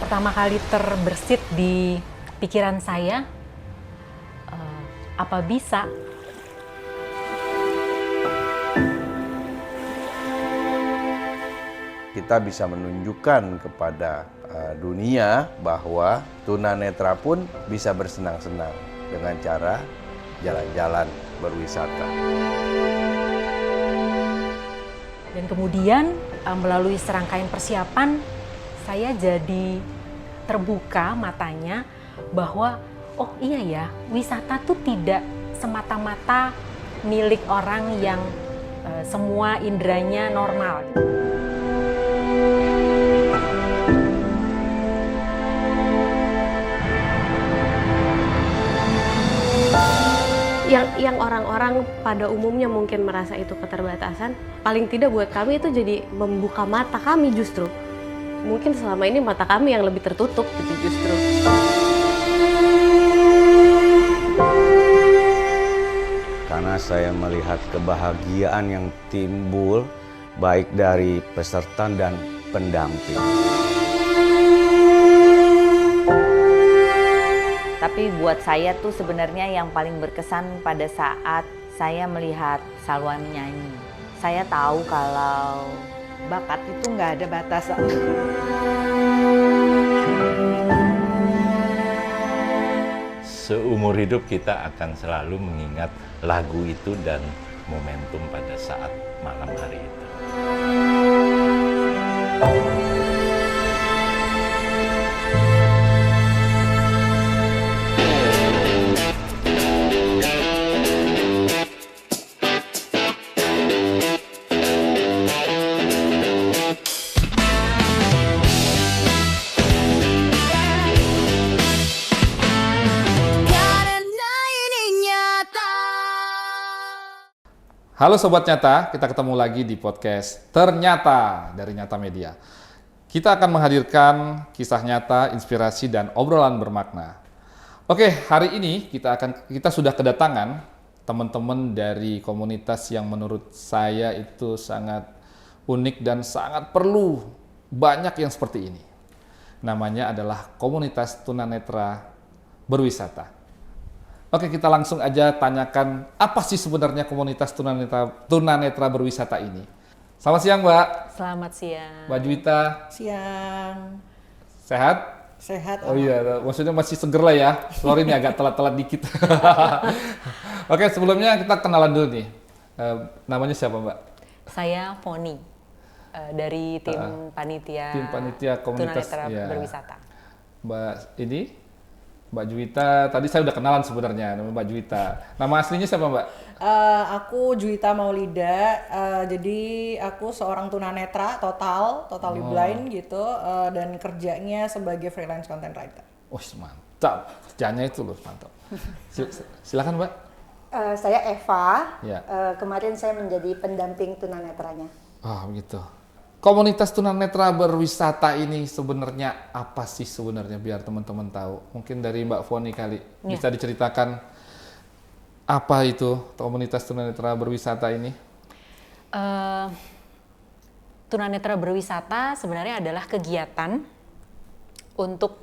pertama kali terbersit di pikiran saya, apa bisa kita bisa menunjukkan kepada dunia bahwa tunanetra pun bisa bersenang-senang dengan cara jalan-jalan berwisata. dan kemudian melalui serangkaian persiapan saya jadi terbuka matanya bahwa oh iya ya, wisata tuh tidak semata-mata milik orang yang semua inderanya normal. Yang orang-orang pada umumnya mungkin merasa itu keterbatasan, paling tidak buat kami itu jadi membuka mata kami justru. Mungkin selama ini mata kami yang lebih tertutup gitu justru. Karena saya melihat kebahagiaan yang timbul baik dari peserta dan pendamping. Tapi buat saya tuh sebenarnya yang paling berkesan pada saat saya melihat Salwa menyanyi. Saya tahu kalau bakat itu nggak ada batasan. Seumur hidup kita akan selalu mengingat lagu itu dan momentum pada saat malam hari itu. Halo Sobat Nyata, kita ketemu lagi di podcast Ternyata dari Nyata Media. Kita akan menghadirkan kisah nyata, inspirasi, dan obrolan bermakna. Oke, hari ini kita sudah kedatangan teman-teman dari komunitas yang menurut saya itu sangat unik dan sangat perlu banyak yang seperti ini. Namanya adalah Komunitas Tunanetra Berwisata. Oke, kita langsung aja tanyakan apa sih sebenarnya komunitas tunanetra berwisata ini. Selamat siang, Mbak. Selamat siang. Mbak Juwita. Siang. Sehat? Sehat. Oh iya, maksudnya masih seger lah ya. Sorry ini agak telat-telat dikit. Oke, sebelumnya kita kenalan dulu nih. Namanya siapa, Mbak? Saya Foni dari tim panitia komunitas Tunanetra Berwisata. Mbak ini Mbak Juwita, tadi saya udah kenalan sebenarnya nama Mbak Juwita. Nama aslinya siapa, Mbak? Aku Juwita Maulida, jadi aku seorang tunanetra totally blind gitu, dan kerjanya sebagai freelance content writer. Wah, mantap. Kerjanya itu loh, mantap. Silakan, Mbak. Saya Eva, Ya. Kemarin saya menjadi pendamping tunanetranya. Begitu. Komunitas tunanetra berwisata ini sebenarnya apa sih sebenarnya biar teman-teman tahu? Mungkin dari Mbak Foni kali bisa diceritakan apa itu komunitas tunanetra berwisata ini? Tunanetra berwisata sebenarnya adalah kegiatan untuk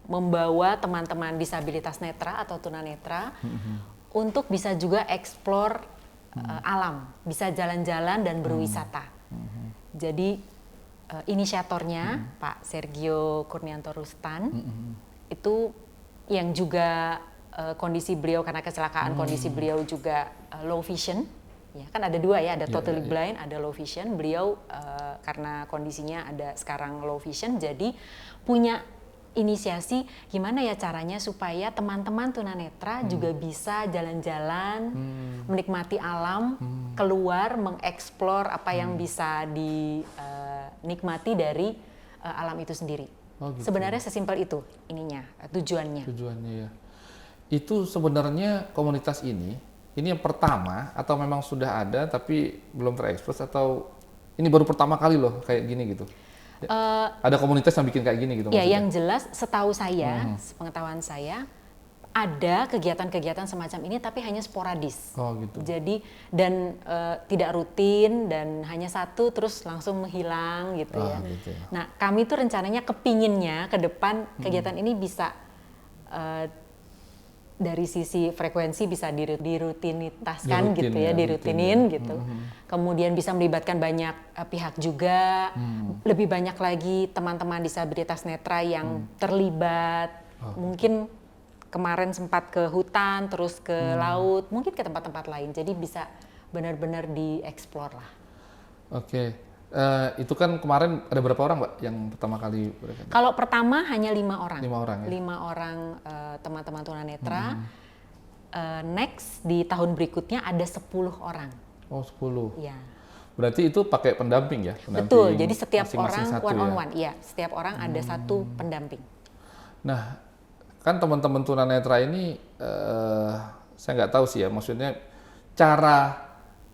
membawa teman-teman disabilitas netra atau tunanetra untuk bisa juga eksplor alam, bisa jalan-jalan dan berwisata. Jadi inisiatornya Pak Sergio Kurnianto Rustan itu yang juga kondisi beliau karena kecelakaan kondisi beliau juga low vision. Ya, kan ada dua ya, ada totally blind, ada low vision. Beliau karena kondisinya ada sekarang low vision, jadi punya inisiasi gimana ya caranya supaya teman-teman tunanetra juga bisa jalan-jalan, menikmati alam, keluar, mengeksplor apa yang bisa dinikmati dari alam itu sendiri. Gitu. Sebenarnya sesimpel itu ininya, tujuannya. Tujuannya ya. Itu sebenarnya komunitas ini yang pertama atau memang sudah ada tapi belum terekspos atau ini baru pertama kali loh kayak gini gitu? Ada komunitas yang bikin kayak gini gitu? Ya, maksudnya? Yang jelas setahu saya, pengetahuan saya, Ada kegiatan-kegiatan semacam ini tapi hanya sporadis. Oh gitu. Jadi dan tidak rutin dan hanya satu terus langsung menghilang gitu ya. Gitu ya. Nah kami tuh rencananya kepinginnya ke depan kegiatan ini bisa dari sisi frekuensi bisa dirutinitaskan gitu ya, dirutinin gitu. Kemudian bisa melibatkan banyak pihak juga, lebih banyak lagi teman-teman disabilitas netra yang terlibat. Mungkin kemarin sempat ke hutan, terus ke laut, mungkin ke tempat-tempat lain. Jadi bisa benar-benar dieksplor lah. Oke. Itu kan kemarin ada berapa orang, Mbak, yang pertama kali berangkat? Kalau pertama hanya 5 orang. 5 orang ya? 5 orang teman-teman tunanetra. Next di tahun berikutnya ada 10 orang. Oh, 10. Ya. Berarti itu pakai pendamping ya? Betul. Jadi setiap masing-masing orang satu one on ya? one. Iya, setiap orang ada satu pendamping. Nah, kan teman-teman tunanetra ini saya nggak tahu sih ya, maksudnya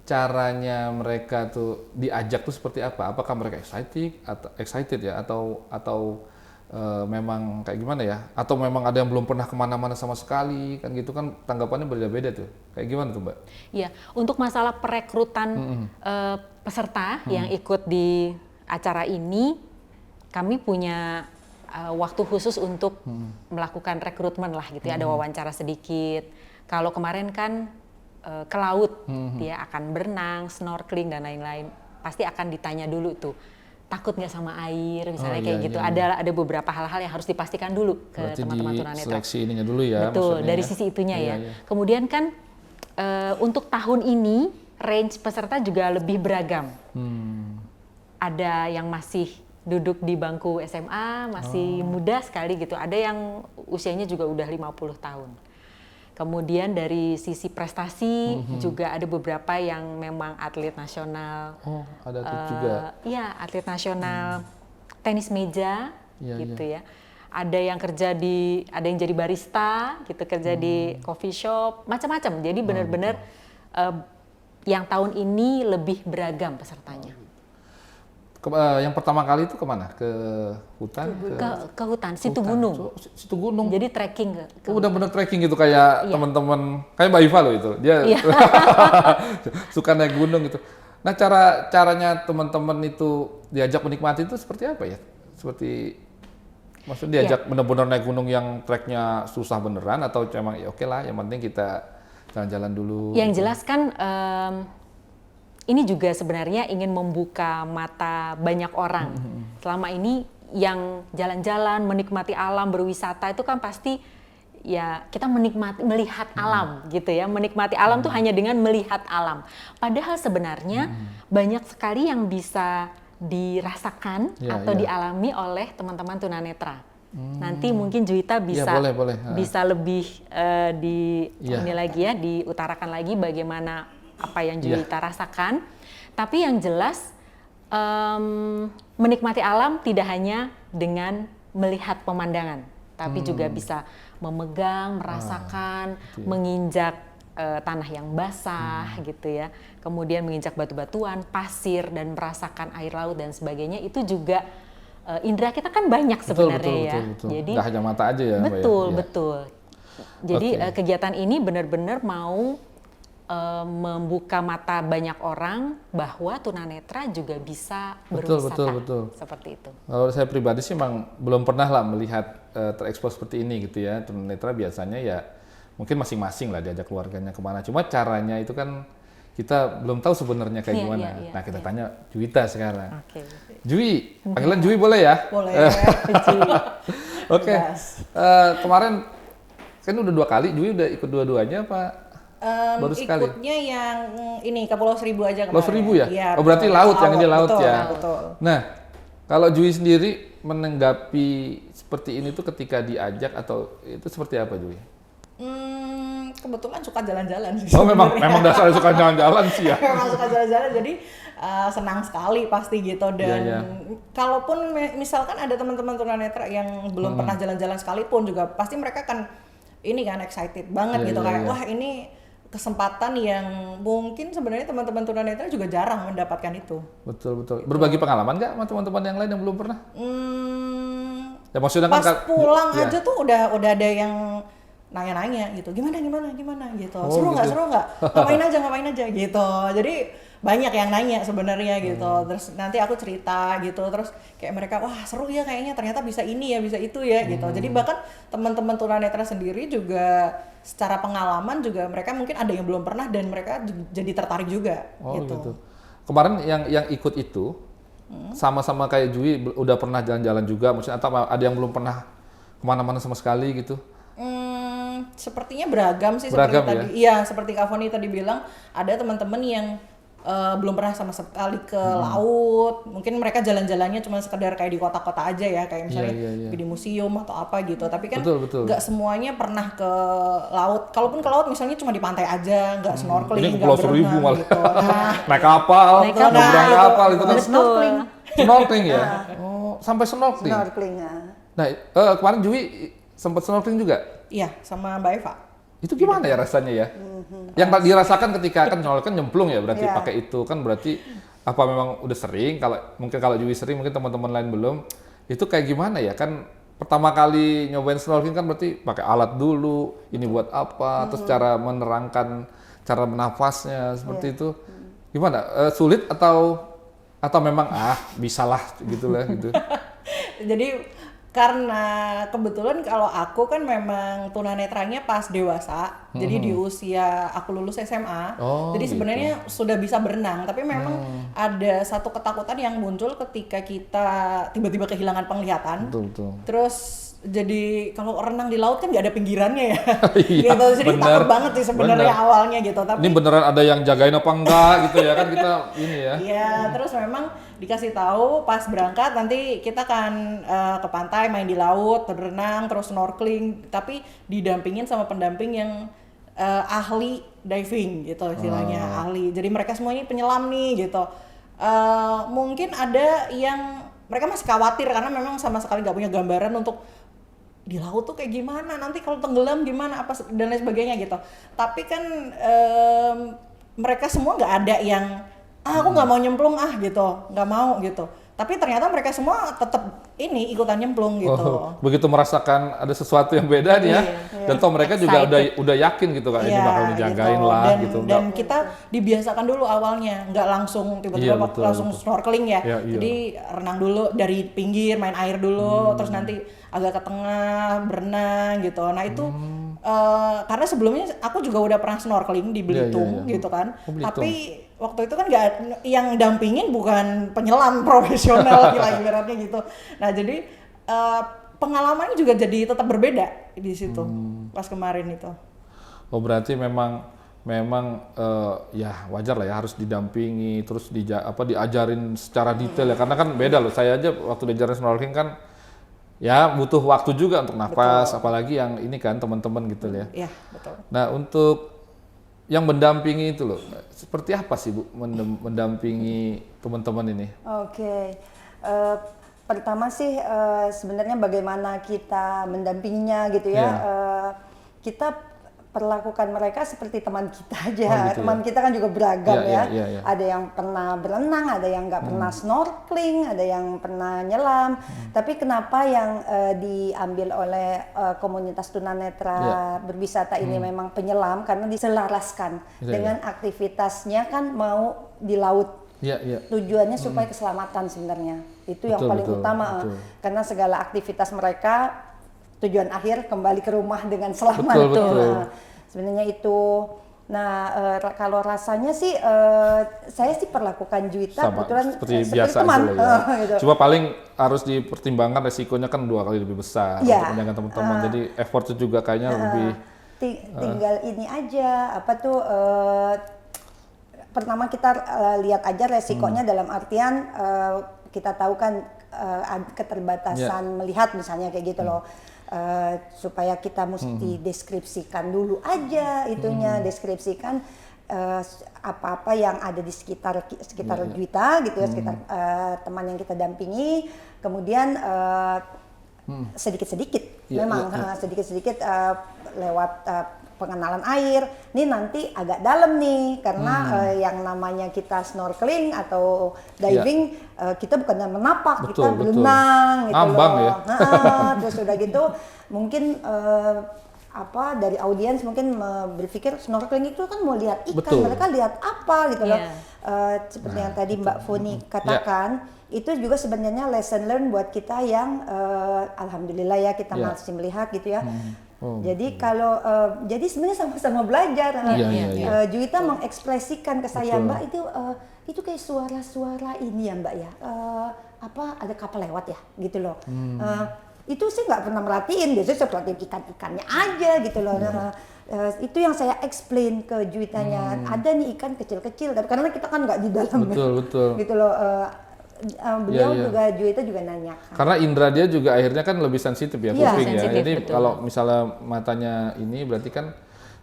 caranya mereka tuh diajak tuh seperti apa? Apakah mereka excited ya, atau memang kayak gimana ya? Atau memang ada yang belum pernah kemana-mana sama sekali, kan gitu kan tanggapannya berbeda-beda tuh. Kayak gimana tuh, Mbak? Iya, untuk masalah perekrutan peserta yang ikut di acara ini, kami punya waktu khusus untuk melakukan rekrutmen lah gitu ya, ada wawancara sedikit. Kalau kemarin kan ke laut, dia akan berenang, snorkeling dan lain-lain. Pasti akan ditanya dulu tuh, takut nggak sama air misalnya kayak gitu. Ada beberapa hal-hal yang harus dipastikan dulu ke teman-teman tunanetra. Seleksi ininya dulu ya. Betul, dari sisi itunya ya. Kemudian kan untuk tahun ini range peserta juga lebih beragam. Ada yang masih duduk di bangku SMA, masih muda sekali gitu. Ada yang usianya juga udah 50 tahun. Kemudian dari sisi prestasi juga ada beberapa yang memang atlet nasional. Oh, ada atlet juga. Iya, atlet nasional tenis meja gitu ya. Ada yang ada yang jadi barista gitu, kerja di coffee shop, macam-macam. Jadi benar-benar yang tahun ini lebih beragam pesertanya. Yang pertama kali itu kemana? Ke hutan? Ke hutan, situ gunung. Situ gunung. Jadi trekking ke Bener-bener trekking gitu kayak teman-teman, kayak Mbak Iva loh itu. Dia suka naik gunung gitu. Nah, caranya teman-teman itu diajak menikmati itu seperti apa ya? Seperti maksudnya diajak bener-bener naik gunung yang treknya susah beneran, atau memang ya oke lah, yang penting kita jalan-jalan dulu. Yang jelas kan ini juga sebenarnya ingin membuka mata banyak orang. Selama ini yang jalan-jalan, menikmati alam, berwisata itu kan pasti ya kita melihat alam gitu ya. Menikmati alam tuh hanya dengan melihat alam. Padahal sebenarnya banyak sekali yang bisa dirasakan atau dialami oleh teman-teman tunanetra. Nanti mungkin Juwita bisa bisa lebih ini lagi ya, diutarakan lagi bagaimana apa yang Juwita rasakan. Tapi yang jelas menikmati alam tidak hanya dengan melihat pemandangan, tapi juga bisa memegang, merasakan, menginjak tanah yang basah gitu ya. Kemudian menginjak batu-batuan, pasir, dan merasakan air laut dan sebagainya. Itu juga indera kita kan banyak sebenarnya betul. Jadi nggak hanya mata aja ya, betul, Mbak ya? betul. Jadi kegiatan ini benar-benar mau membuka mata banyak orang bahwa tunanetra juga bisa berwisata. Betul. Seperti itu. Kalau saya pribadi sih memang belum pernah lah melihat terekspos seperti ini gitu ya. Tunanetra biasanya ya mungkin masing-masing lah diajak keluarganya kemana. Cuma caranya itu kan kita belum tahu sebenarnya kayak gimana. Nah, kita tanya Juwita sekarang. Jui, panggilan Jui boleh ya? Boleh. Oke. Kemarin kan udah 2 kali, Jui udah ikut dua-duanya apa? Baru sekali. Ikutnya yang ini ke Pulau Seribu aja kemarin. Pulau Seribu ya? Iya, Oh, berarti laut, yang ini laut betul, ya. Betul. Nah, kalau Jui sendiri menanggapi seperti ini tuh ketika diajak atau itu seperti apa, Jui? Kebetulan suka jalan-jalan sih. Oh, memang dasarnya suka jalan-jalan sih ya. Memang suka jalan-jalan, jadi senang sekali pasti gitu. Dan kalaupun misalkan ada teman-teman tunanetra yang belum pernah jalan-jalan sekalipun juga pasti mereka kan ini kan excited banget gitu kayak wah ini kesempatan yang mungkin sebenarnya teman-teman tunanetra juga jarang mendapatkan itu. Betul. Berbagi pengalaman nggak sama teman-teman yang lain yang belum pernah? Ya maksudnya pas pulang aja tuh udah ada yang nanya-nanya gitu, gimana gitu, Oh, seru nggak gitu. seru nggak, ngapain aja gitu. Jadi banyak yang nanya sebenarnya gitu. Terus nanti aku cerita gitu, terus kayak mereka wah seru ya kayaknya, ternyata bisa ini ya bisa itu ya gitu. Jadi bahkan teman-teman tunanetra sendiri juga secara pengalaman juga mereka mungkin ada yang belum pernah dan mereka jadi tertarik juga gitu. Kemarin yang ikut itu sama-sama kayak Jui udah pernah jalan-jalan juga, maksudnya atau ada yang belum pernah kemana-mana sama sekali gitu? Sepertinya beragam sih, Beragam, seperti tadi. Iya, seperti Kak Foni tadi bilang, ada teman-teman yang belum pernah sama sekali ke laut. Mungkin mereka jalan-jalannya cuma sekedar kayak di kota-kota aja ya, kayak misalnya di museum atau apa gitu. Tapi kan nggak semuanya pernah ke laut. Kalaupun ke laut misalnya cuma di pantai aja, nggak snorkeling, nggak berenang malah. gitu. Nah, naik kapal, nyebrang kapal itu kan. Snorkeling. Snorkeling ya? Oh, sampai snorkeling? Snorkeling. Nah, kemarin Jui sempat snorkeling juga? iya, sama Mbak Eva. Itu gimana ya rasanya ya? Yang dirasakan ketika kan nyemplung ya berarti pakai itu kan berarti apa memang udah sering? Kalau Jui sering mungkin teman-teman lain belum. Itu kayak gimana ya? Kan pertama kali nyobain snorkeling kan berarti pakai alat dulu. Ini buat apa? Terus cara menerangkan cara bernafasnya seperti itu. Gimana? Sulit atau memang bisalah gitulah gitu. Jadi karena kebetulan kalau aku kan memang tunanetranya pas dewasa, jadi di usia aku lulus SMA, jadi sebenarnya sudah bisa berenang, tapi memang ada satu ketakutan yang muncul ketika kita tiba-tiba kehilangan penglihatan. Betul. Terus jadi kalau renang di laut kan nggak ada pinggirannya ya, Iya, gitu. Jadi takut banget sih sebenarnya awalnya gitu. Tapi ini beneran ada yang jagain apa enggak gitu ya kan kita ini ya. Iya, terus memang dikasih tahu pas berangkat nanti kita akan ke pantai main di laut, berenang, terus snorkeling, tapi didampingin sama pendamping yang ahli diving gitu istilahnya, ahli. Jadi mereka semuanya penyelam nih gitu. Mungkin ada yang mereka masih khawatir karena memang sama sekali nggak punya gambaran untuk di laut tuh kayak gimana, nanti kalau tenggelam gimana apa dan lain sebagainya gitu. Tapi kan mereka semua nggak ada yang aku nggak mau nyemplung gitu, nggak mau gitu. Tapi ternyata mereka semua tetap ini ikutan nyemplung gitu. Begitu merasakan ada sesuatu yang beda nih ya. Dan toh mereka juga udah yakin gitu kan ini bakal dijagain gitu. lah Dan, gitu. Dan kita dibiasakan dulu awalnya, nggak langsung tiba-tiba langsung snorkeling ya. Jadi renang dulu dari pinggir, main air dulu, terus nanti agak ke tengah berenang gitu. Nah itu karena sebelumnya aku juga udah pernah snorkeling di Belitung gitu kan. Tapi waktu itu kan nggak, yang dampingin bukan penyelam profesional ibaratnya gitu. Nah jadi pengalamannya juga jadi tetap berbeda di situ pas kemarin itu. Oh berarti memang ya wajar lah ya harus didampingi terus diajarin secara detail ya, karena kan beda loh. Saya aja waktu diajarin snorkeling kan ya butuh waktu juga untuk nafas, apalagi yang ini kan teman-teman gitu ya. Iya betul. Nah untuk yang mendampingi itu loh, seperti apa sih Bu mendampingi teman-teman ini? Oke. Pertama sih sebenarnya bagaimana kita mendampinginya gitu ya. Kita perlakukan mereka seperti teman kita aja. Teman kita kan juga beragam ya. Ada yang pernah berenang, ada yang nggak pernah snorkeling, ada yang pernah nyelam. Tapi kenapa yang diambil oleh komunitas tunanetra berwisata ini memang penyelam, karena diselaraskan dengan aktivitasnya kan mau di laut. Tujuannya supaya keselamatan sebenarnya. Itu yang paling utama. Karena segala aktivitas mereka tujuan akhir kembali ke rumah dengan selamat. Nah, sebenarnya itu. Nah, kalau rasanya sih saya sih perlakukan Juwita kebetulan seperti biasa teman. Gitu. Cuma paling harus dipertimbangkan resikonya kan 2 kali lebih besar untuk menjaga teman-teman. Jadi effortnya juga kayaknya lebih tinggal ini aja pertama kita lihat aja resikonya dalam artian kita tahu kan keterbatasan melihat misalnya kayak gitu loh. Supaya kita mesti deskripsikan dulu aja itunya, deskripsikan apa-apa yang ada di sekitar Juwita gitu ya, sekitar teman yang kita dampingi, kemudian sedikit-sedikit memang sedikit-sedikit lewat pengenalan air. Ini nanti agak dalam nih karena yang namanya kita snorkeling atau diving kita bukan menapak, kita berenang gitu ngambang loh. Ya. Terus udah gitu mungkin dari audiens mungkin berpikir snorkeling itu kan mau lihat ikan, Betul. mereka lihat apa gitu loh. Iya. Seperti yang tadi Mbak Foni katakan, itu juga sebenarnya lesson learn buat kita yang alhamdulillah ya kita masih melihat gitu ya. Jadi kalau jadi sebenarnya sama-sama belajar. Juwita mengekspresikan ke saya, Mbak, itu kayak suara-suara ini ya Mbak ya. Ada kapal lewat ya gitu loh. Itu saya nggak pernah merhatiin, biasanya saya perhatiin ikan-ikannya aja gitu loh. Itu yang saya explain ke Juwitanya, ada nih ikan kecil-kecil, tapi karena kita kan nggak di dalam, Betul. gitu loh. Beliau juga, Juwita juga nanya. Karena indera dia juga akhirnya kan lebih sensitif ya, kuping ya. Sensitif, Jadi betul. kalau misalnya matanya ini berarti kan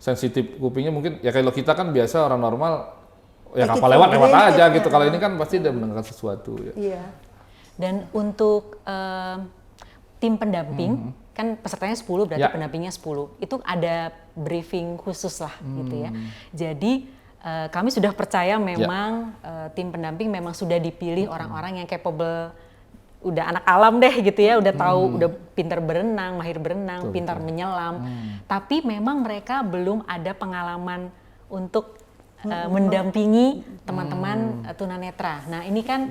sensitif kupingnya mungkin ya kalau kita kan biasa orang normal ya kapal lewat aja gitu. Kalau ini kan pasti dia mendengar sesuatu ya. Iya. Dan untuk tim pendamping, kan pesertanya 10 berarti pendampingnya 10. Itu ada briefing khusus lah gitu ya. Jadi kami sudah percaya memang tim pendamping memang sudah dipilih orang-orang yang capable, udah anak alam deh gitu ya, udah tahu, udah pintar berenang, mahir berenang, pintar menyelam. Tapi memang mereka belum ada pengalaman untuk mendampingi teman-teman tunanetra. Nah ini kan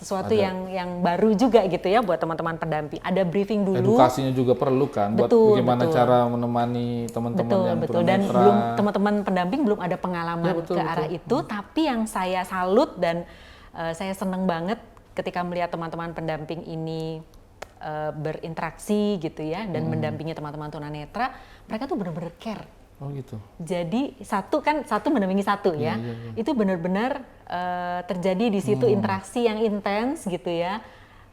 sesuatu yang baru juga gitu ya buat teman-teman pendamping. Ada briefing dulu. Edukasinya juga perlu kan, buat bagaimana cara menemani teman-teman yang tunanetra. Dan belum teman-teman pendamping belum ada pengalaman ke arah itu. Tapi yang saya salut dan saya seneng banget ketika melihat teman-teman pendamping ini berinteraksi gitu ya dan mendampingi teman-teman tunanetra, mereka tuh benar-benar care. Oh gitu. Jadi satu mendampingi satu ya. Itu benar-benar terjadi di situ interaksi yang intens gitu ya.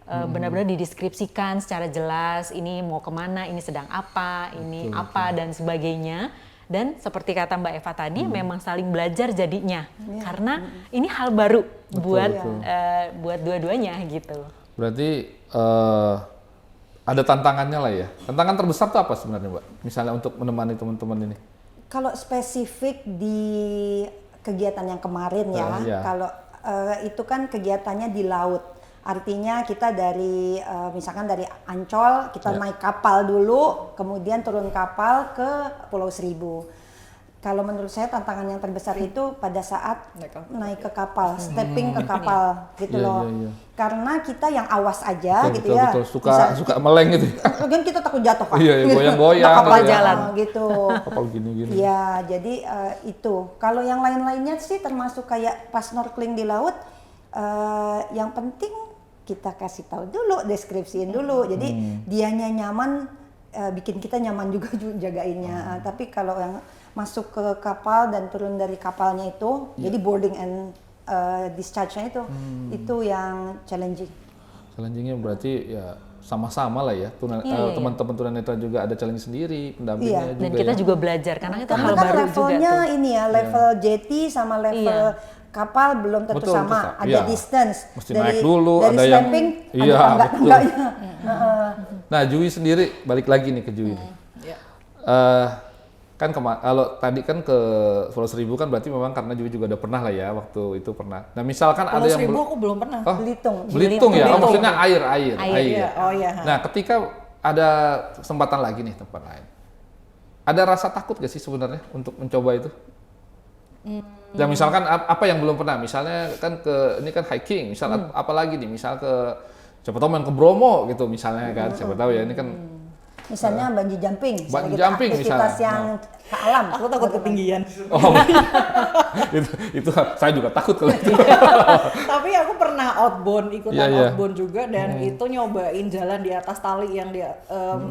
Benar-benar dideskripsikan secara jelas, ini mau kemana, ini sedang apa, ini apa dan sebagainya. Dan seperti kata Mbak Eva tadi, memang saling belajar jadinya. Karena ini hal baru buat dua-duanya gitu. Berarti ada tantangannya lah ya. Tantangan terbesar tuh apa sebenarnya Mbak? Misalnya untuk menemani teman-teman ini? Kalau spesifik di kegiatan yang kemarin ya, kalau itu kan kegiatannya di laut. Artinya kita dari misalkan dari Ancol kita naik kapal dulu, kemudian turun kapal ke Pulau Seribu. Kalau menurut saya tantangan yang terbesar itu pada saat naik ke kapal, stepping ke kapal gitu loh. Karena kita yang awas aja gitu ya. Suka meleng gitu. Mungkin kita takut jatuh kan. Iya, goyang-goyang. Kapal jalan gitu. Kapal gini-gini. Iya, jadi itu. Kalau yang lain-lainnya sih termasuk kayak pas snorkeling di laut, yang penting kita kasih tahu dulu, deskripsiin dulu. Jadi dianya nyaman, bikin kita nyaman juga jagainnya. Tapi kalau yang masuk ke kapal dan turun dari kapalnya itu, jadi boarding and discharge-nya itu yang challenging. Challengingnya berarti ya sama-sama lah ya. Teman-teman tunanetra juga ada challenge sendiri, pendampingnya juga. Dan kita juga belajar karena itu hal kan baru juga levelnya tuh. ini ya, level jetty sama level kapal belum tentu sama. Ada distance. Mesti naik dulu, dari ada yang stamping, ada tangga-tangganya. Nah, Jui sendiri balik lagi nih ke Jui. Kan kalau tadi kan ke Pulau Seribu kan berarti memang karena Jui juga udah pernah lah ya, waktu itu pernah. Nah misalkan ada yang Seribu aku belum pernah. Belitung ya, maksudnya air. Oh iya. Nah ketika ada kesempatan lagi nih tempat lain, ada rasa takut gak sih sebenarnya untuk mencoba itu? Ya misalkan apa yang belum pernah, misalnya kan ini kan hiking, misal apa lagi nih, misal siapa tahu main ke Bromo gitu misalnya kan, siapa tahu ya ini kan. Misalnya bungee jumping, misalnya. aktivitas yang ke alam. Aku takut ketinggian. Oh, itu saya juga takut kalau itu. Tapi aku pernah outbound juga dan itu nyobain jalan di atas tali yang dia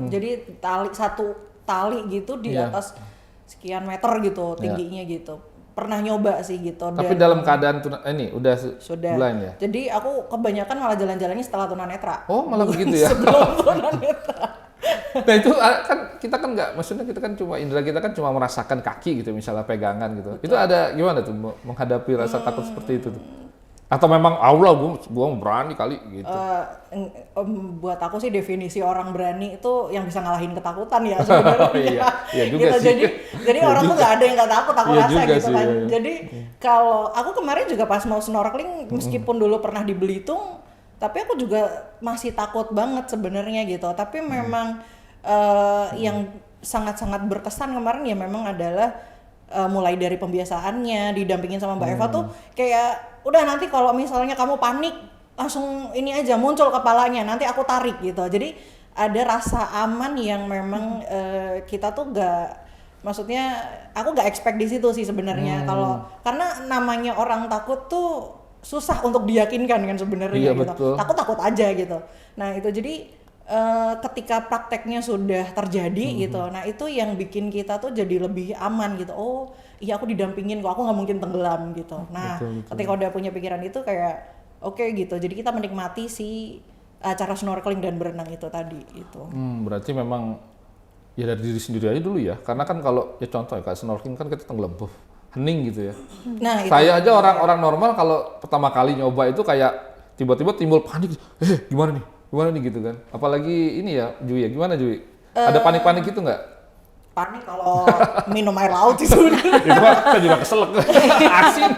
jadi satu tali gitu di atas sekian meter gitu tingginya gitu. Pernah nyoba sih gitu. Tapi dalam keadaan ini sudah bulan ya. Jadi aku kebanyakan malah jalan-jalannya setelah tunanetra. Oh, malah begitu ya. Sebelum tunanetra. Nah itu kan kita kan nggak, maksudnya kita kan indera kita kan cuma merasakan kaki gitu, misalnya pegangan gitu. Betul. Itu ada gimana tuh menghadapi rasa takut seperti itu tuh? Atau memang Allah gua berani kali gitu? Buat aku sih definisi orang berani itu yang bisa ngalahin ketakutan ya sebenarnya. Iya juga gitu. sih. Jadi orang tuh nggak ada yang nggak takut, aku rasa gitu sih, kan. Iya. Jadi kalau aku kemarin juga pas mau snorkeling, meskipun dulu pernah di Belitung, tapi aku juga masih takut banget sebenarnya gitu. Tapi memang yang sangat-sangat berkesan kemarin ya memang adalah mulai dari pembiasaannya, didampingin sama Mbak Eva tuh kayak udah nanti kalau misalnya kamu panik langsung ini aja muncul kepalanya, nanti aku tarik gitu. Jadi ada rasa aman yang memang kita tuh maksudnya aku gak expect di situ sih sebenarnya. Karena namanya orang takut tuh susah untuk diyakinkan kan sebenarnya gitu. Betul. Takut aja gitu. Nah itu jadi ketika prakteknya sudah terjadi gitu, nah itu yang bikin kita tuh jadi lebih aman gitu. Oh iya aku didampingin kok, aku nggak mungkin tenggelam gitu. Nah betul. ketika udah punya pikiran itu kayak oke gitu. Jadi kita menikmati si acara snorkeling dan berenang itu tadi itu. Berarti memang ya dari diri sendiri aja dulu ya. Karena kan kalau ya contoh ya kayak snorkeling kan kita tenggelam, hening gitu ya. Nah Saya aja orang normal kalau pertama kali nyoba itu kayak tiba-tiba timbul panik, gimana nih gitu kan. Apalagi ini ya Jui ya, gimana Jui? Ada panik-panik gitu nggak? Panik kalau minum air laut sih sebenarnya. Itu kan juga keselak, asin.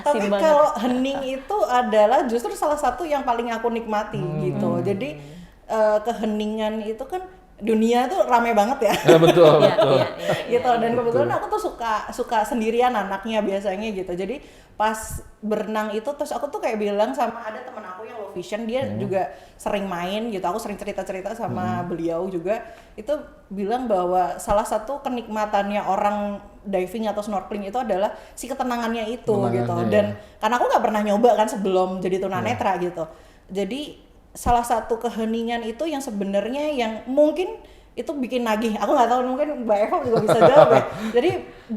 Tapi kalau hening itu adalah justru salah satu yang paling aku nikmati gitu. Jadi keheningan itu kan dunia tuh rame banget ya. Ya betul. Gitu. Dan kebetulan aku tuh suka sendirian anaknya biasanya gitu. Jadi pas berenang itu terus aku tuh kayak bilang sama ada teman aku yang low vision, dia juga sering main gitu. Aku sering cerita-cerita sama beliau juga. Itu bilang bahwa salah satu kenikmatannya orang diving atau snorkeling itu adalah si ketenangannya itu gitu. Dan karena aku nggak pernah nyoba kan sebelum jadi tunanetra gitu. Jadi salah satu keheningan itu yang sebenarnya yang mungkin itu bikin nagih. Aku nggak tahu, mungkin Mbak Eva juga bisa jawab ya. Jadi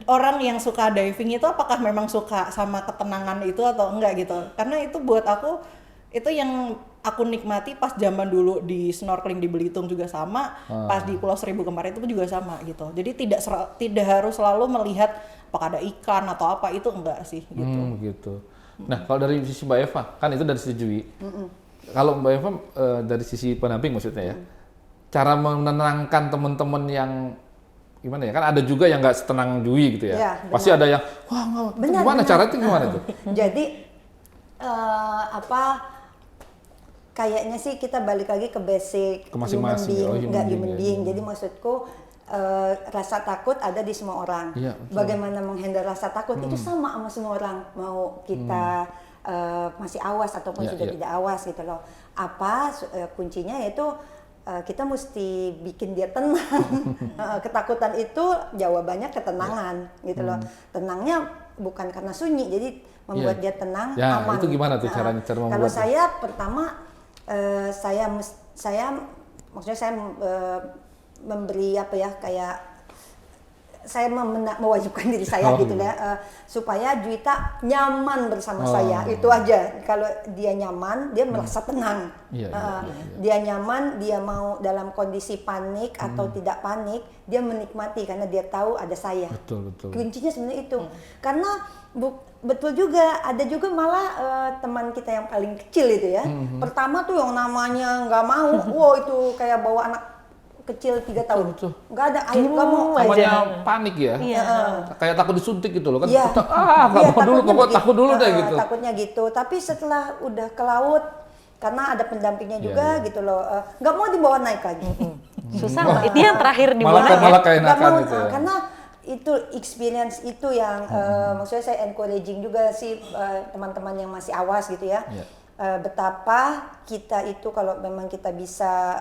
orang yang suka diving itu apakah memang suka sama ketenangan itu atau enggak gitu. Karena itu buat aku itu yang aku nikmati pas zaman dulu di snorkeling di Belitung juga sama, pas di Pulau Seribu kemarin itu juga sama gitu. Jadi tidak harus selalu melihat apakah ada ikan atau apa, itu enggak sih gitu. Gitu. Nah kalau dari sisi Mbak Eva, kan itu dari sisi Jui. Kalau Mbak Eva dari sisi pendamping maksudnya ya, cara menenangkan teman-teman yang gimana ya, kan ada juga yang nggak setenang Jui gitu ya. Pasti ada yang wah gimana caranya itu gimana tuh? Jadi kayaknya sih kita balik lagi ke basic ke masing-masing, human being. Jadi maksudku rasa takut ada di semua orang. Bagaimana menghandle rasa takut itu sama semua orang, mau kita masih awas ataupun sudah tidak awas gitu loh. Kuncinya yaitu kita mesti bikin dia tenang. Ketakutan itu jawabannya ketenangan gitu loh. Tenangnya bukan karena sunyi, jadi membuat dia tenang, aman. Itu gimana tuh caranya? Cara membuat kalau saya pertama saya maksudnya saya memberi kayak saya mewajibkan diri saya gitu ya, supaya Juwita nyaman bersama saya, itu aja. Kalau dia nyaman, dia merasa tenang. Dia nyaman, dia mau dalam kondisi panik atau tidak panik, dia menikmati karena dia tahu ada saya. Betul. Kuncinya sebenarnya itu. Karena betul juga, ada juga malah teman kita yang paling kecil itu ya. Pertama tuh yang namanya nggak mau, itu kayak bawa anak kecil 3 tahun, nggak ada air, nggak mau namanya panik ya, kayak takut disuntik gitu loh kan, takut dulu deh gitu. Takutnya gitu, tapi setelah udah ke laut, karena ada pendampingnya juga gitu loh, nggak mau dibawa naik lagi. Susah, itu yang terakhir dibawa. Malah kayak enakan gitu ya. Karena itu experience itu yang maksudnya saya encouraging juga sih teman-teman yang masih awas gitu ya, betapa kita itu kalau memang kita bisa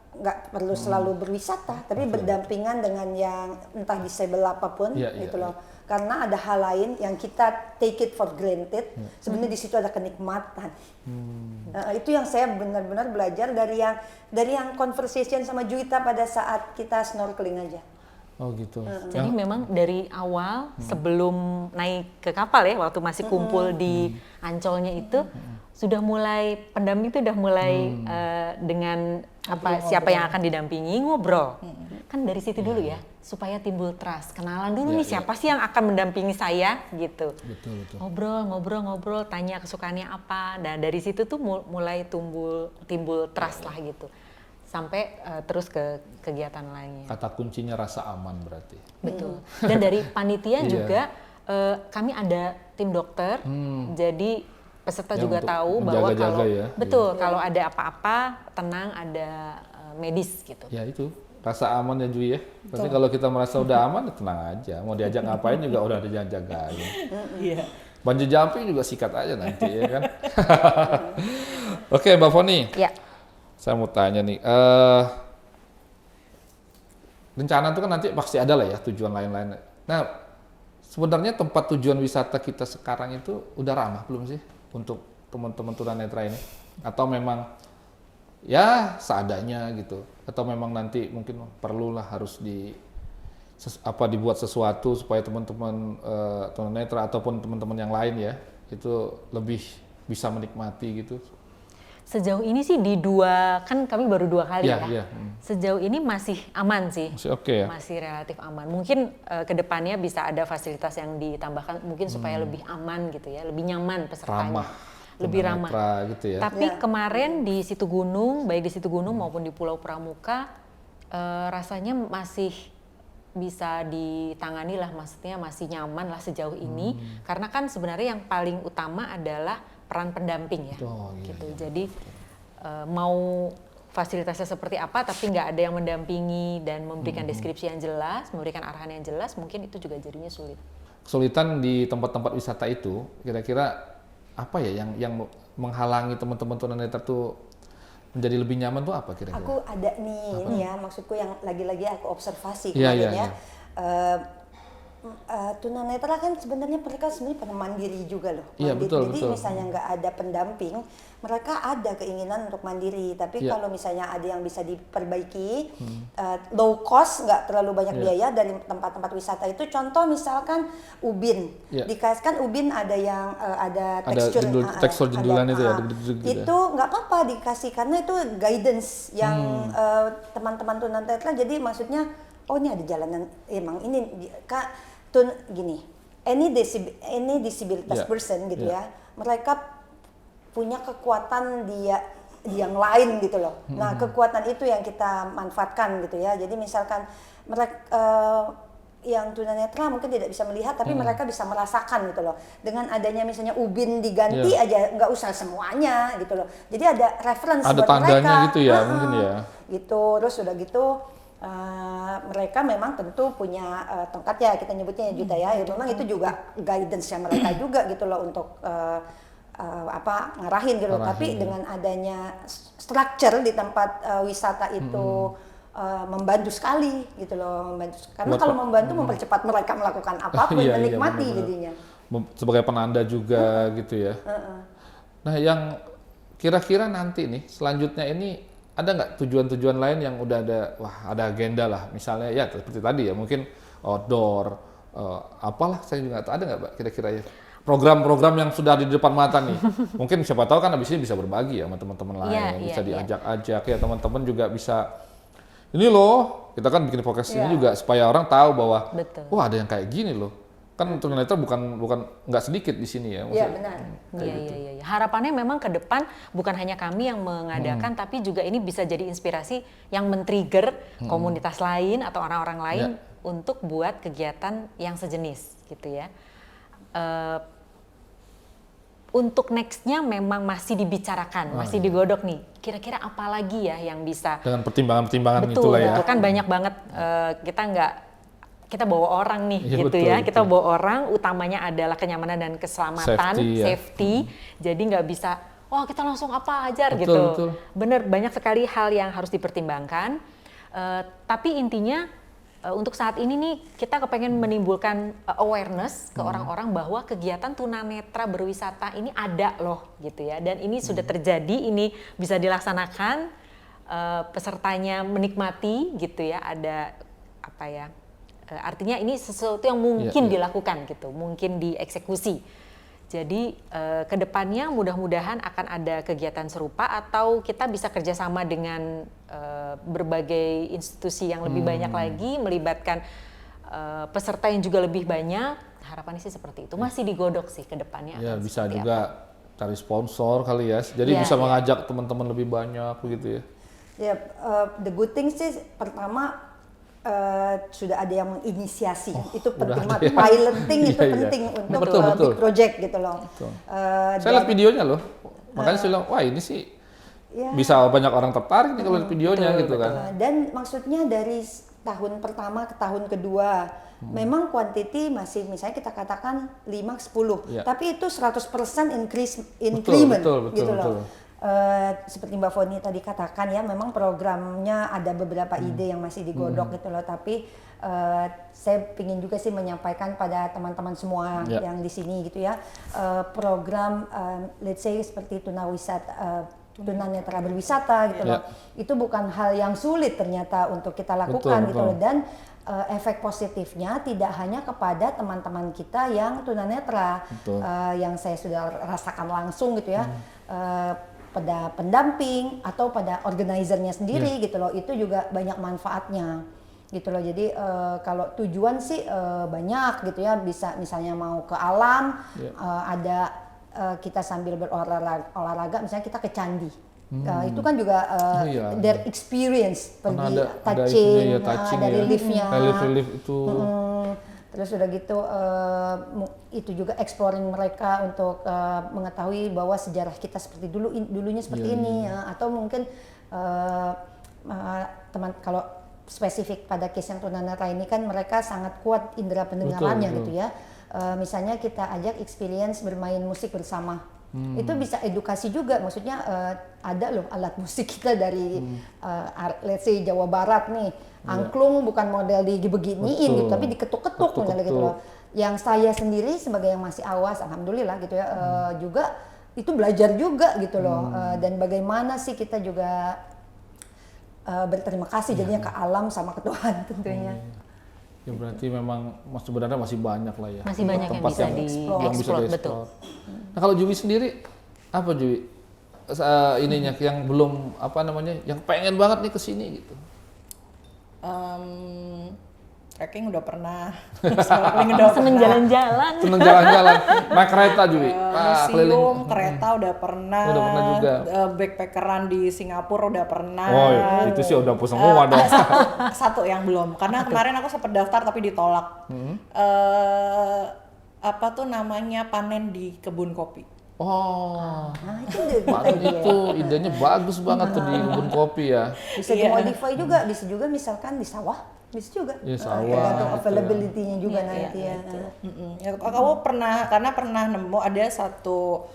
nggak perlu selalu berwisata, tapi berdampingan dengan yang entah disable apapun gitu loh. Karena ada hal lain yang kita take it for granted, sebenarnya di situ ada kenikmatan. Itu yang saya benar-benar belajar dari yang conversation sama Juwita pada saat kita snorkeling aja. Oh gitu. Jadi memang dari awal sebelum naik ke kapal ya, waktu masih kumpul di Ancolnya itu sudah mulai pendamping itu udah mulai dengan siapa yang akan didampingi ngobrol. Kan dari situ dulu ya, supaya timbul trust, kenalan dulu nih siapa sih yang akan mendampingi saya gitu. Betul. Ngobrol, tanya kesukaannya apa. Dan dari situ tuh mulai timbul trust lah gitu. Sampai terus ke kegiatan lainnya. Kata kuncinya rasa aman berarti. Betul. Dan dari panitia juga kami ada tim dokter. Jadi peserta juga tahu bahwa kalau kalau ada apa-apa tenang, ada medis gitu. Ya itu rasa aman ya Ju ya. Berarti kalau kita merasa udah aman, ya tenang aja. Mau diajak ngapain juga udah ada yang jagain. Iya. Bungee jumping juga sikat aja nanti ya kan. Oke Mbak Foni, Ya. saya mau tanya nih, rencana itu kan nanti pasti ada lah ya tujuan lain-lain. Nah, sebenarnya tempat tujuan wisata kita sekarang itu udah ramah belum sih untuk teman-teman tunanetra ini? Atau memang ya seadanya gitu? Atau memang nanti mungkin perlulah harus dibuat sesuatu supaya teman-teman tunanetra ataupun teman-teman yang lain ya itu lebih bisa menikmati gitu? Sejauh ini sih kan kami baru 2 kali ya. Sejauh ini masih aman sih. Masih oke ya? Masih relatif aman. Mungkin kedepannya bisa ada fasilitas yang ditambahkan mungkin supaya lebih aman gitu ya, lebih nyaman pesertanya. Lebih ramah. Gitu ya. Tapi kemarin di Situ Gunung, baik di Situ Gunung maupun di Pulau Pramuka, rasanya masih bisa ditangani lah, maksudnya masih nyaman lah sejauh ini. Karena kan sebenarnya yang paling utama adalah peran pendamping ya, gitu. Jadi mau fasilitasnya seperti apa, tapi nggak ada yang mendampingi dan memberikan deskripsi yang jelas, memberikan arahan yang jelas, mungkin itu juga jadinya sulit. Kesulitan di tempat-tempat wisata itu, kira-kira apa ya yang menghalangi teman-teman tunanetra tuh menjadi lebih nyaman tuh apa kira-kira? Aku ada nih, ini ya maksudku yang lagi-lagi aku observasi Iya, kemarin iya, ya. Tunanetra kan sebenarnya mereka sebenarnya pada mandiri juga loh. Iya, betul, Jadi betul. misalnya nggak ada pendamping, mereka ada keinginan untuk mandiri. Tapi Iya. kalau misalnya ada yang bisa diperbaiki, low cost, nggak terlalu banyak biaya dari tempat-tempat wisata itu. Contoh misalkan Ubin, dikasihkan Ubin ada yang ada tekstur jendulan itu ya. Itu nggak apa-apa dikasih karena itu guidance yang teman-teman tunanetra. Jadi maksudnya, oh ini ada jalanan, emang ini Kak. Gini, any disabilitas person gitu ya, mereka punya kekuatan yang lain gitu loh. Nah, kekuatan itu yang kita manfaatkan gitu ya. Jadi misalkan mereka yang tunanetra mungkin tidak bisa melihat, tapi mereka bisa merasakan gitu loh. Dengan adanya misalnya Ubin diganti aja, nggak usah semuanya gitu loh. Jadi ada referensi buat mereka. Ada tandanya gitu ya, mungkin ya. Gitu, terus udah gitu. Mereka memang tentu punya tongkat ya, kita nyebutnya Juta ya. Memang itu juga guidance-nya mereka juga gitu loh untuk ngarahin gitu. Tapi dengan adanya structure di tempat wisata itu membantu sekali gitu loh, karena kalau membantu mempercepat mereka melakukan apapun, menikmati jadinya. Sebagai penanda juga gitu ya. Nah, yang kira-kira nanti nih selanjutnya ini ada nggak tujuan-tujuan lain yang udah ada agenda lah, misalnya ya seperti tadi ya mungkin outdoor, apalah saya juga nggak tahu, ada nggak Mbak kira-kira ya program-program yang sudah di depan mata nih, mungkin siapa tahu kan abis ini bisa berbagi ya sama teman-teman lain, bisa diajak-ajak ya teman-teman juga bisa, ini loh kita kan bikin podcast ini juga supaya orang tahu bahwa wah ada yang kayak gini loh. Kan tunanetra bukan nggak sedikit di sini ya. Iya benar. Iya. Harapannya memang ke depan bukan hanya kami yang mengadakan, tapi juga ini bisa jadi inspirasi yang men-trigger komunitas lain atau orang-orang lain untuk buat kegiatan yang sejenis gitu ya. Untuk nextnya memang masih dibicarakan, masih digodok nih. Kira-kira apa lagi ya yang bisa? Dengan pertimbangan-pertimbangan betul, itulah ya. Betul, kan banyak banget kita bawa orang nih gitu ya. Kita bawa orang, utamanya adalah kenyamanan dan keselamatan, safety. Jadi nggak bisa, kita langsung apa aja gitu. Betul. Bener, banyak sekali hal yang harus dipertimbangkan. Tapi intinya untuk saat ini nih kita kepengen menimbulkan awareness ke orang-orang bahwa kegiatan tunanetra berwisata ini ada loh gitu ya. Dan ini sudah terjadi, ini bisa dilaksanakan, pesertanya menikmati gitu ya. Ada apa ya? Artinya ini sesuatu yang mungkin dilakukan gitu, mungkin dieksekusi. Jadi kedepannya mudah-mudahan akan ada kegiatan serupa atau kita bisa kerjasama dengan berbagai institusi yang lebih banyak lagi, melibatkan peserta yang juga lebih banyak. Harapannya sih seperti itu, masih digodok sih kedepannya. Ya bisa juga cari sponsor kali ya, jadi bisa mengajak teman-teman lebih banyak begitu ya. Ya, the good thing sih pertama sudah ada yang menginisiasi, itu penting banget. Piloting itu penting untuk big project gitu loh. Saya lihat videonya loh, makanya saya bilang wah ini sih bisa banyak orang tertarik nih kalau lihat videonya gitu kan. Dan maksudnya dari tahun pertama ke tahun kedua, memang quantity masih misalnya kita katakan 5-10, tapi itu 100% increment gitu loh. Seperti Mbak Foni tadi katakan ya, memang programnya ada beberapa ide yang masih digodok gitu loh, tapi saya ingin juga sih menyampaikan pada teman-teman semua yang di sini gitu ya, program let's say seperti tunanetra berwisata gitu loh, itu bukan hal yang sulit ternyata untuk kita lakukan gitu loh, dan efek positifnya tidak hanya kepada teman-teman kita yang tunanetra, yang saya sudah rasakan langsung gitu ya, pada pendamping atau pada organizernya sendiri gitu loh, itu juga banyak manfaatnya gitu loh. Jadi kalau tujuan sih banyak gitu ya, bisa misalnya mau ke alam, ada kita sambil berolahraga, misalnya kita ke candi, itu kan juga their experience, pergi touching, dari liftnya, lift itu. Terus udah gitu itu juga exploring mereka untuk mengetahui bahwa sejarah kita seperti dulunya seperti ini, atau mungkin teman kalau spesifik pada case yang tunanetra ini kan mereka sangat kuat indera pendengarannya gitu ya. Misalnya kita ajak experience bermain musik bersama, itu bisa edukasi juga, maksudnya ada loh alat musik kita dari let's say Jawa Barat nih, angklung bukan model beginiin gitu, tapi diketuk-ketuk misalnya gitu loh. Yang saya sendiri sebagai yang masih awas, alhamdulillah gitu ya, juga itu belajar juga gitu loh, dan bagaimana sih kita juga berterima kasih jadinya ke alam sama ke Tuhan tentunya. Ya berarti memang sebenarnya masih banyak lah ya. Masih banyak yang bisa dieksplor, betul. Nah kalau Juwi sendiri, apa Juwi ininya yang belum yang pengen banget nih kesini gitu? Trekking udah pernah, seneng jalan-jalan. Seneng jalan-jalan, naik kereta Juwi. Museum, kereta udah pernah. Udah pernah juga. Backpackeran di Singapura udah pernah. Oh itu sih udah semua dong. Satu yang belum, karena kemarin aku sempat daftar tapi ditolak. Apa tuh namanya, panen di kebun kopi. Oh, itu idenya bagus banget tuh di kebun kopi ya. Bisa dimodify juga, bisa juga misalkan di sawah. Bisa juga, tergantung availability-nya juga nanti ya. Aku pernah nemu ada satu,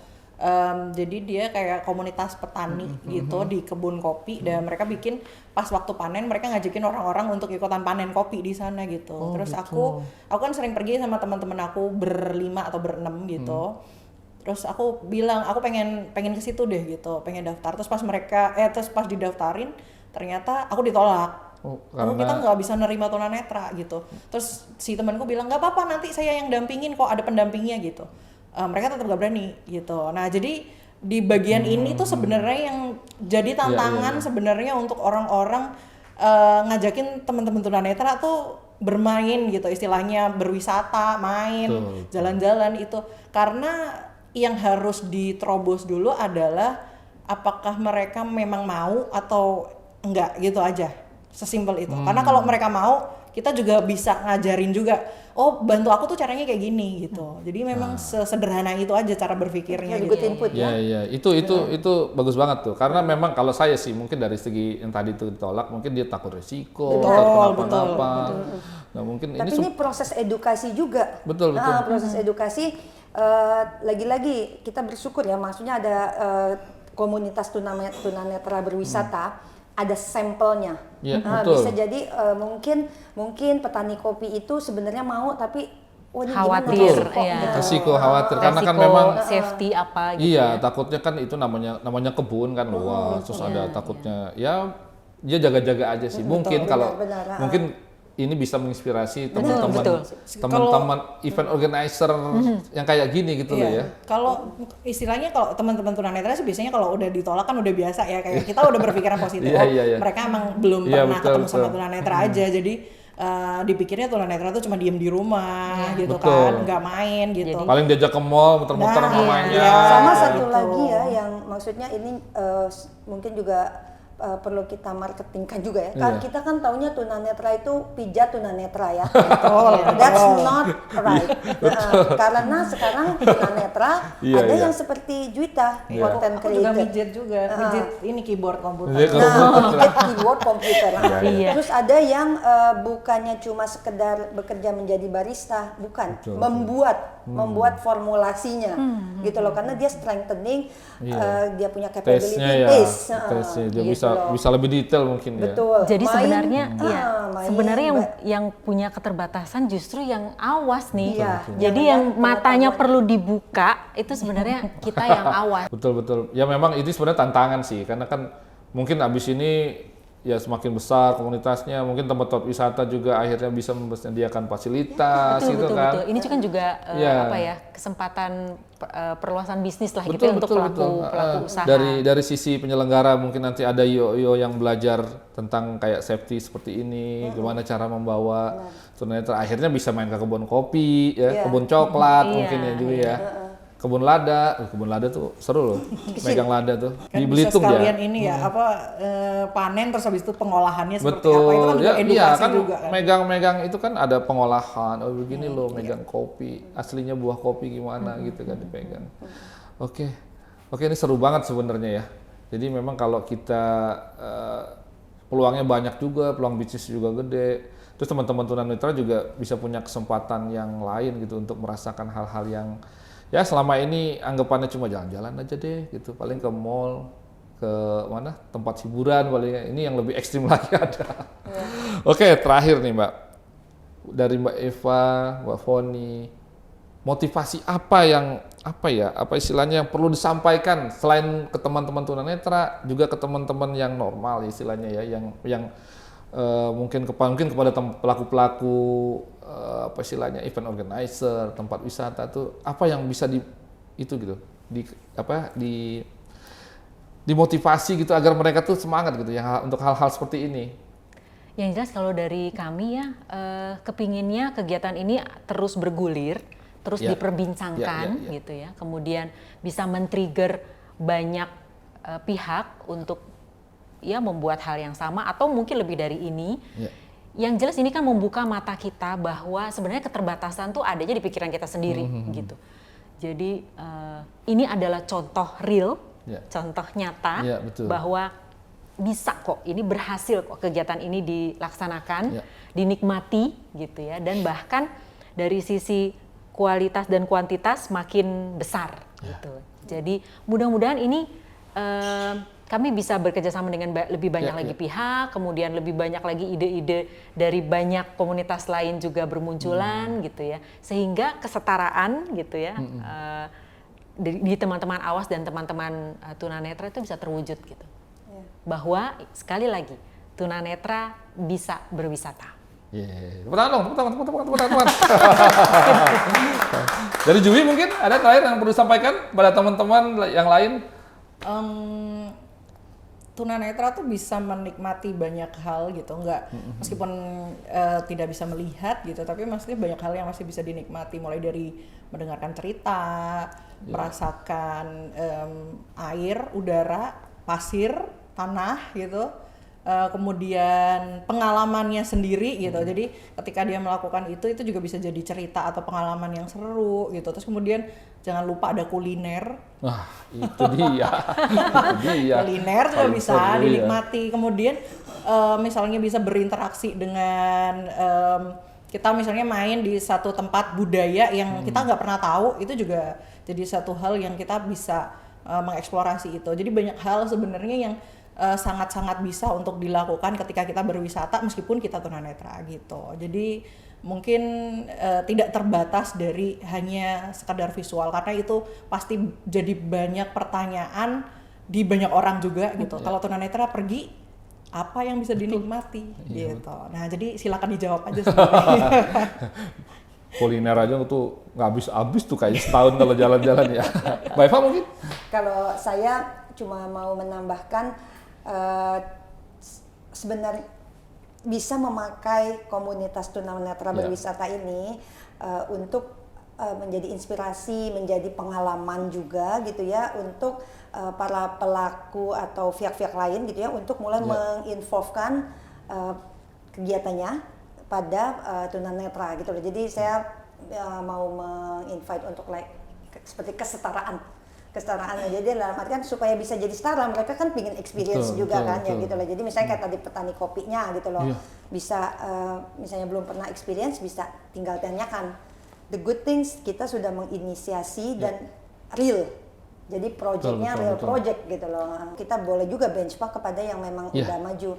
jadi dia kayak komunitas petani gitu di kebun kopi, dan mereka bikin pas waktu panen mereka ngajakin orang-orang untuk ikutan panen kopi di sana gitu. Terus gitu. aku kan sering pergi sama teman-teman aku berlima atau berenam gitu. Terus aku bilang aku pengen ke situ deh gitu, pengen daftar. Terus pas didaftarin ternyata aku ditolak. Karena kita nggak bisa nerima tunanetra gitu. Terus si temanku bilang nggak apa-apa, nanti saya yang dampingin kok, ada pendampingnya gitu. Mereka tetap nggak berani gitu. Nah jadi di bagian ini tuh sebenarnya yang jadi tantangan sebenarnya untuk orang-orang ngajakin teman-teman tunanetra tuh bermain gitu, istilahnya berwisata, main, jalan-jalan itu. Karena yang harus diterobos dulu adalah apakah mereka memang mau atau enggak gitu aja. Sesimpel itu. Karena kalau mereka mau, kita juga bisa ngajarin juga, oh bantu aku tuh caranya kayak gini gitu. Jadi memang sesederhana itu aja cara berpikirnya gitu. Input ya. Iya, itu bagus banget tuh. Karena memang kalau saya sih mungkin dari segi yang tadi itu ditolak, mungkin dia takut resiko, takut kenapa-napa. Nah, mungkin tapi ini proses edukasi juga. Betul. Proses edukasi, lagi-lagi kita bersyukur ya, maksudnya ada komunitas tunanetra berwisata. Ada sampelnya, bisa jadi mungkin petani kopi itu sebenarnya mau tapi khawatir, resiko khawatir karena kan memang safety apa gitu. Iya, takutnya kan itu namanya kebun kan luas, terus ada takutnya ya dia jaga-jaga aja sih. Mungkin kalau mungkin ini bisa menginspirasi teman-teman event organizer yang kayak gini gitu loh ya. Kalau istilahnya kalau teman-teman tunanetra sih biasanya kalau udah ditolak kan udah biasa ya, kayak kita udah berpikiran positif. Mereka emang belum pernah ketemu sama tunanetra aja, jadi dipikirnya tunanetra tuh cuma diem di rumah gitu kan, nggak main gitu. Paling diajak ke mall muter-muter mamanya. Sama satu lagi ya yang maksudnya ini mungkin juga perlu kita marketingkan juga ya. Kan kita kan taunya tunanetra itu pijat tunanetra ya. That's not right. Karena sekarang tunanetra ada yang seperti Juwita, content Aku juga creator. mijit juga, mijit ini keyboard komputer. Mijit keyboard komputer. Terus ada yang bukannya cuma sekedar bekerja menjadi barista, bukan, membuat formulasinya gitu loh, karena dia strengthening, dia punya capability tesnya dia bisa lebih detail mungkin. Betul. Jadi sebenarnya sebenarnya yang punya keterbatasan justru yang awas nih. Jadi yang matanya perlu dibuka itu sebenarnya kita yang awas. Betul. Ya memang ini sebenarnya tantangan sih, karena kan mungkin abis ini ya semakin besar komunitasnya, mungkin tempat-tempat wisata juga akhirnya bisa menyediakan fasilitas Betul. kan. Ini kan juga kesempatan perluasan bisnis lah gitu untuk pelaku usaha. Dari sisi penyelenggara mungkin nanti ada yo yang belajar tentang kayak safety seperti ini, gimana cara membawa tunanetra, akhirnya bisa main ke kebun kopi, kebun coklat mungkin ya juga ya. Kebun lada tuh seru loh, megang lada tuh. Kan di Belitung bisa sekalian ini ya, panen terus habis itu pengolahannya seperti apa, itu kan juga edukasi kan juga kan. Megang itu kan ada pengolahan, begini loh megang kopi, aslinya buah kopi gimana gitu kan dipegang. Oke, ini seru banget sebenarnya ya. Jadi memang kalau kita peluangnya banyak juga, peluang bisnis juga gede. Terus teman-teman tunanetra juga bisa punya kesempatan yang lain gitu untuk merasakan hal-hal yang ya selama ini anggapannya cuma jalan-jalan aja deh gitu, paling ke mall, ke mana tempat hiburan, paling ini yang lebih ekstrim lagi ada. Oke, terakhir nih Mbak, dari Mbak Eva, Mbak Foni, motivasi apa istilahnya yang perlu disampaikan selain ke teman-teman tunanetra, juga ke teman-teman yang normal istilahnya ya, yang mungkin kepada pelaku-pelaku event organizer, tempat wisata tuh apa yang bisa dimotivasi gitu agar mereka tuh semangat gitu ya untuk hal-hal seperti ini. Yang jelas kalau dari kami ya kepinginnya kegiatan ini terus bergulir, terus diperbincangkan gitu ya. Kemudian bisa men-trigger banyak pihak untuk membuat hal yang sama atau mungkin lebih dari ini. Yang jelas ini kan membuka mata kita bahwa sebenarnya keterbatasan tuh adanya di pikiran kita sendiri gitu. Jadi ini adalah contoh real, contoh nyata bahwa bisa kok, ini berhasil kok kegiatan ini dilaksanakan, dinikmati gitu ya, dan bahkan dari sisi kualitas dan kuantitas makin besar gitu. Jadi mudah-mudahan ini kami bisa bekerja sama dengan lebih banyak lagi pihak, kemudian lebih banyak lagi ide-ide dari banyak komunitas lain juga bermunculan gitu ya, sehingga kesetaraan gitu ya di teman-teman awas dan teman-teman tunanetra itu bisa terwujud gitu. Bahwa sekali lagi tunanetra bisa berwisata. Tepuk tangan. Dari Juwi mungkin ada terakhir yang perlu disampaikan pada teman-teman yang lain. Tunanetra tuh bisa menikmati banyak hal gitu, meskipun tidak bisa melihat gitu, tapi maksudnya banyak hal yang masih bisa dinikmati, mulai dari mendengarkan cerita, merasakan air, udara, pasir, tanah gitu, kemudian pengalamannya sendiri gitu. Jadi ketika dia melakukan itu juga bisa jadi cerita atau pengalaman yang seru gitu. Terus kemudian jangan lupa ada kuliner. Itu dia. Kuliner juga bisa dinikmati. Kemudian misalnya bisa berinteraksi dengan kita misalnya main di satu tempat budaya yang kita nggak pernah tahu, itu juga jadi satu hal yang kita bisa mengeksplorasi itu. Jadi banyak hal sebenarnya yang sangat-sangat bisa untuk dilakukan ketika kita berwisata meskipun kita tunanetra gitu. Jadi mungkin tidak terbatas dari hanya sekadar visual, karena itu pasti jadi banyak pertanyaan di banyak orang juga gitu. Kalau tunanetra pergi, apa yang bisa dinikmati gitu. Nah, jadi silakan dijawab aja sebenarnya. Kuliner aja tuh nggak habis-habis tuh kayaknya setahun kalau jalan-jalan ya. Mbak Eva mungkin? Kalau saya cuma mau menambahkan sebenarnya bisa memakai komunitas tunanetra berwisata ini untuk menjadi inspirasi, menjadi pengalaman juga gitu ya untuk para pelaku atau pihak-pihak lain gitu ya untuk mulai menginvolvekan kegiatannya pada tunanetra gitu loh. Jadi saya mau menginvite untuk seperti kesetaraan. Jadi dalam artian supaya bisa jadi setara, mereka kan pingin experience juga kan ya gitu loh. Jadi misalnya kayak tadi petani kopinya gitu loh, bisa misalnya belum pernah experience bisa tinggal tanyakan. The good things kita sudah menginisiasi dan real. Jadi projectnya real project gitu loh. Kita boleh juga benchmark kepada yang memang udah maju.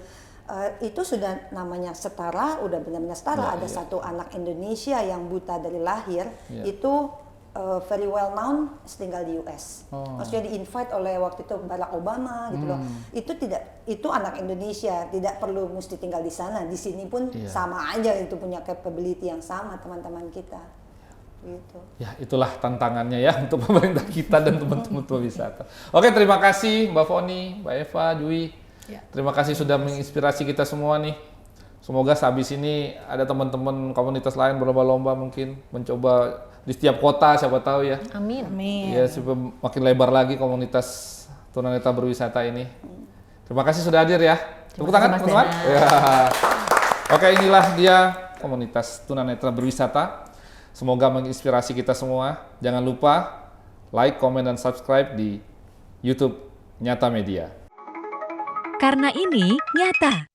Itu sudah namanya setara, udah benar-benar setara. Ada satu anak Indonesia yang buta dari lahir, itu very well known, tinggal di US. Maksudnya di-invite oleh waktu itu Barack Obama gitu loh. Itu anak Indonesia, tidak perlu mesti tinggal di sana. Di sini pun sama aja, itu punya capability yang sama teman-teman kita. Gitu. Ya, itulah tantangannya ya untuk pemerintah kita dan teman-teman wisata. Oke, terima kasih Mbak Foni, Mbak Eva, Dwi. Terima kasih sudah menginspirasi kita semua nih. Semoga sehabis ini ada teman-teman komunitas lain berlomba-lomba mungkin mencoba di setiap kota, siapa tahu ya. Amin. Ya, supaya makin lebar lagi komunitas tunanetra berwisata ini. Terima kasih sudah hadir ya. Tepuk tangan teman-teman. Ya. Oke, inilah dia komunitas tunanetra berwisata. Semoga menginspirasi kita semua. Jangan lupa like, komen, dan subscribe di YouTube Nyata Media. Karena ini nyata.